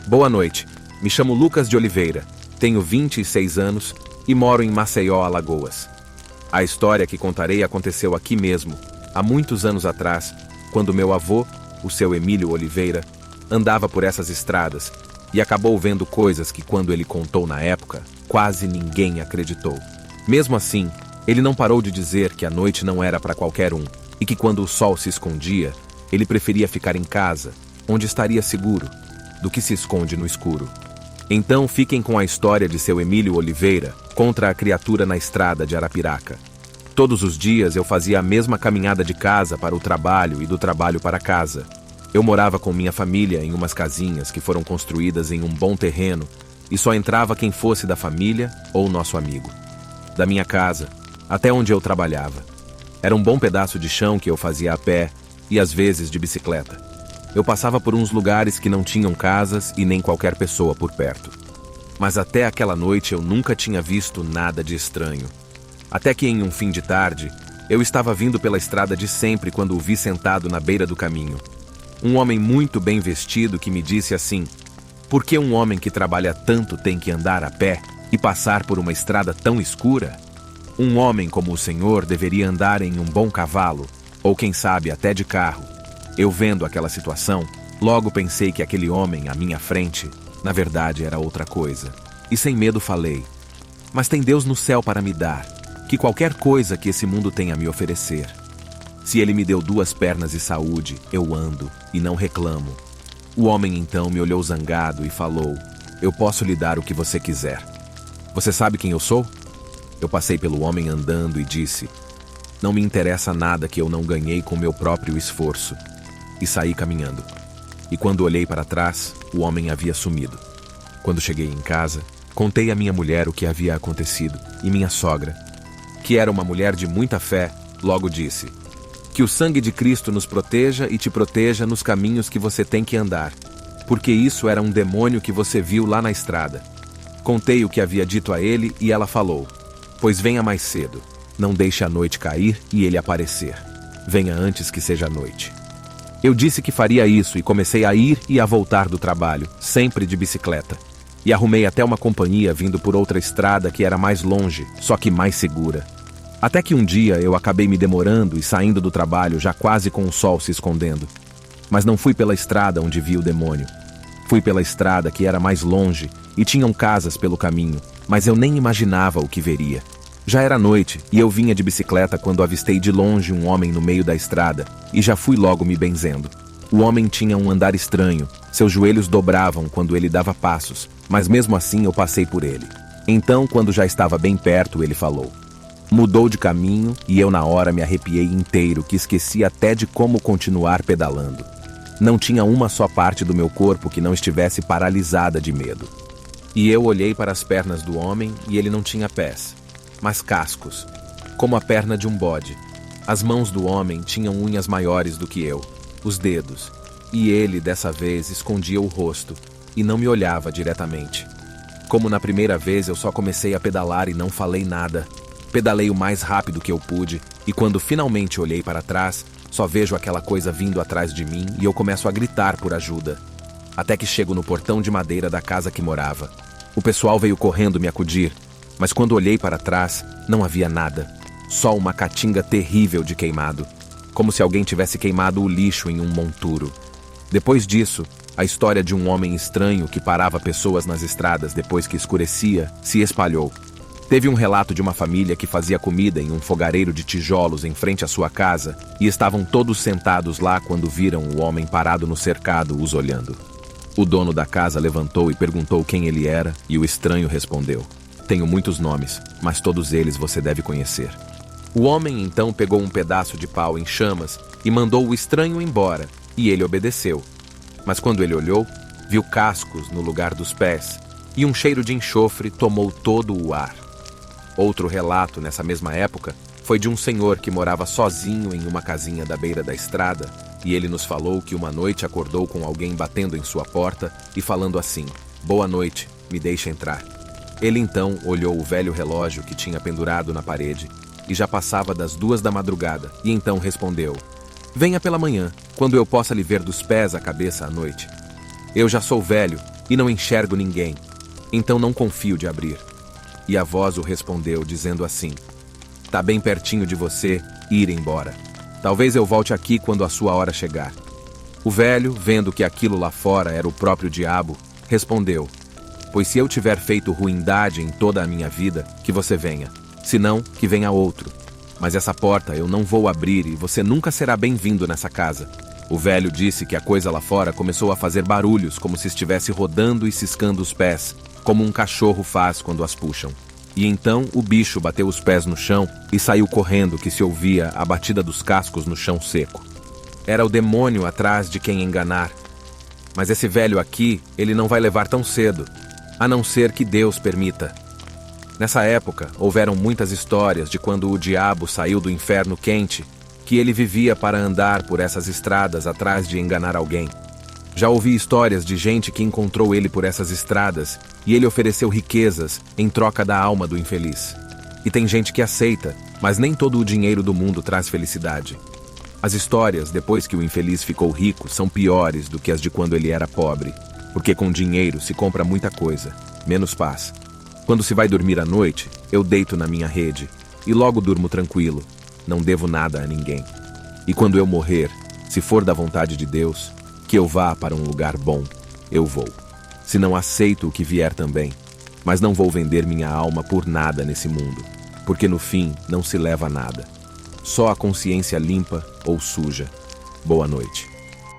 Boa noite. Me chamo Lucas de Oliveira, tenho 26 anos e moro em Maceió, Alagoas. A história que contarei aconteceu aqui mesmo, há muitos anos atrás, quando meu avô, o seu Emílio Oliveira, andava por essas estradas e acabou vendo coisas que, quando ele contou na época, quase ninguém acreditou. Mesmo assim, ele não parou de dizer que a noite não era para qualquer um e que, quando o sol se escondia, ele preferia ficar em casa, onde estaria seguro, do que se esconde no escuro. Então fiquem com a história de seu Emílio Oliveira contra a criatura na estrada de Arapiraca. Todos os dias eu fazia a mesma caminhada de casa para o trabalho e do trabalho para casa. Eu morava com minha família em umas casinhas que foram construídas em um bom terreno e só entrava quem fosse da família ou nosso amigo. Da minha casa até onde eu trabalhava. Era um bom pedaço de chão que eu fazia a pé e às vezes de bicicleta. Eu passava por uns lugares que não tinham casas e nem qualquer pessoa por perto. Mas até aquela noite eu nunca tinha visto nada de estranho. Até que em um fim de tarde, eu estava vindo pela estrada de sempre quando o vi sentado na beira do caminho. Um homem muito bem vestido que me disse assim: "Por que um homem que trabalha tanto tem que andar a pé e passar por uma estrada tão escura? Um homem como o senhor deveria andar em um bom cavalo, ou quem sabe até de carro." Eu vendo aquela situação, logo pensei que aquele homem à minha frente, na verdade era outra coisa. E sem medo falei: "Mas tem Deus no céu para me dar, que qualquer coisa que esse mundo tem a me oferecer. Se ele me deu 2 pernas e saúde, eu ando e não reclamo." O homem então me olhou zangado e falou: "Eu posso lhe dar o que você quiser. Você sabe quem eu sou?" Eu passei pelo homem andando e disse: "Não me interessa nada que eu não ganhei com meu próprio esforço." E saí caminhando. E quando olhei para trás, o homem havia sumido. Quando cheguei em casa, contei à minha mulher o que havia acontecido, e minha sogra, que era uma mulher de muita fé, logo disse: "Que o sangue de Cristo nos proteja e te proteja nos caminhos que você tem que andar, porque isso era um demônio que você viu lá na estrada." Contei o que havia dito a ele e ela falou: "Pois venha mais cedo, não deixe a noite cair e ele aparecer. Venha antes que seja noite." Eu disse que faria isso e comecei a ir e a voltar do trabalho, sempre de bicicleta. E arrumei até uma companhia vindo por outra estrada que era mais longe, só que mais segura. Até que um dia eu acabei me demorando e saindo do trabalho já quase com o sol se escondendo. Mas não fui pela estrada onde vi o demônio. Fui pela estrada que era mais longe e tinham casas pelo caminho, mas eu nem imaginava o que veria. Já era noite e eu vinha de bicicleta quando avistei de longe um homem no meio da estrada e já fui logo me benzendo. O homem tinha um andar estranho, seus joelhos dobravam quando ele dava passos, mas mesmo assim eu passei por ele. Então, quando já estava bem perto, ele falou. Mudou de caminho e eu na hora me arrepiei inteiro, que esqueci até de como continuar pedalando. Não tinha uma só parte do meu corpo que não estivesse paralisada de medo. E eu olhei para as pernas do homem e ele não tinha pés, mas cascos, como a perna de um bode. As mãos do homem tinham unhas maiores do que eu, os dedos, e ele, dessa vez, escondia o rosto e não me olhava diretamente. Como na primeira vez, eu só comecei a pedalar e não falei nada. Pedalei o mais rápido que eu pude e quando finalmente olhei para trás, só vejo aquela coisa vindo atrás de mim e eu começo a gritar por ajuda. Até que chego no portão de madeira da casa que morava. O pessoal veio correndo me acudir, mas quando olhei para trás, não havia nada. Só uma caatinga terrível de queimado, como se alguém tivesse queimado o lixo em um monturo. Depois disso, a história de um homem estranho que parava pessoas nas estradas depois que escurecia se espalhou. Teve um relato de uma família que fazia comida em um fogareiro de tijolos em frente à sua casa e estavam todos sentados lá quando viram o homem parado no cercado os olhando. O dono da casa levantou e perguntou quem ele era e o estranho respondeu: "Tenho muitos nomes, mas todos eles você deve conhecer." O homem então pegou um pedaço de pau em chamas e mandou o estranho embora, e ele obedeceu. Mas quando ele olhou, viu cascos no lugar dos pés e um cheiro de enxofre tomou todo o ar. Outro relato, nessa mesma época, foi de um senhor que morava sozinho em uma casinha da beira da estrada, e ele nos falou que uma noite acordou com alguém batendo em sua porta e falando assim: "Boa noite, me deixe entrar." Ele então olhou o velho relógio que tinha pendurado na parede, e já passava das 2 da madrugada, e então respondeu: "Venha pela manhã, quando eu possa lhe ver dos pés à cabeça à noite." Eu já sou velho, e não enxergo ninguém. Então não confio de abrir. E a voz o respondeu, dizendo assim: tá bem pertinho de você ir embora. Talvez eu volte aqui quando a sua hora chegar. O velho, vendo que aquilo lá fora era o próprio diabo, respondeu: pois se eu tiver feito ruindade em toda a minha vida, que você venha. Senão, que venha outro. Mas essa porta eu não vou abrir e você nunca será bem-vindo nessa casa. O velho disse que a coisa lá fora começou a fazer barulhos, como se estivesse rodando e ciscando os pés, como um cachorro faz quando as puxam. E então o bicho bateu os pés no chão e saiu correndo, que se ouvia a batida dos cascos no chão seco. Era o demônio atrás de quem enganar. Mas esse velho aqui, ele não vai levar tão cedo, a não ser que Deus permita. Nessa época, houveram muitas histórias de quando o diabo saiu do inferno quente, que ele vivia para andar por essas estradas atrás de enganar alguém. Já ouvi histórias de gente que encontrou ele por essas estradas e ele ofereceu riquezas em troca da alma do infeliz. E tem gente que aceita, mas nem todo o dinheiro do mundo traz felicidade. As histórias, depois que o infeliz ficou rico, são piores do que as de quando ele era pobre, porque com dinheiro se compra muita coisa, menos paz. Quando se vai dormir à noite, eu deito na minha rede e logo durmo tranquilo, não devo nada a ninguém. E quando eu morrer, se for da vontade de Deus, que eu vá para um lugar bom, eu vou. Se não aceito o que vier também, mas não vou vender minha alma por nada nesse mundo, porque no fim não se leva nada. Só a consciência limpa ou suja. Boa noite.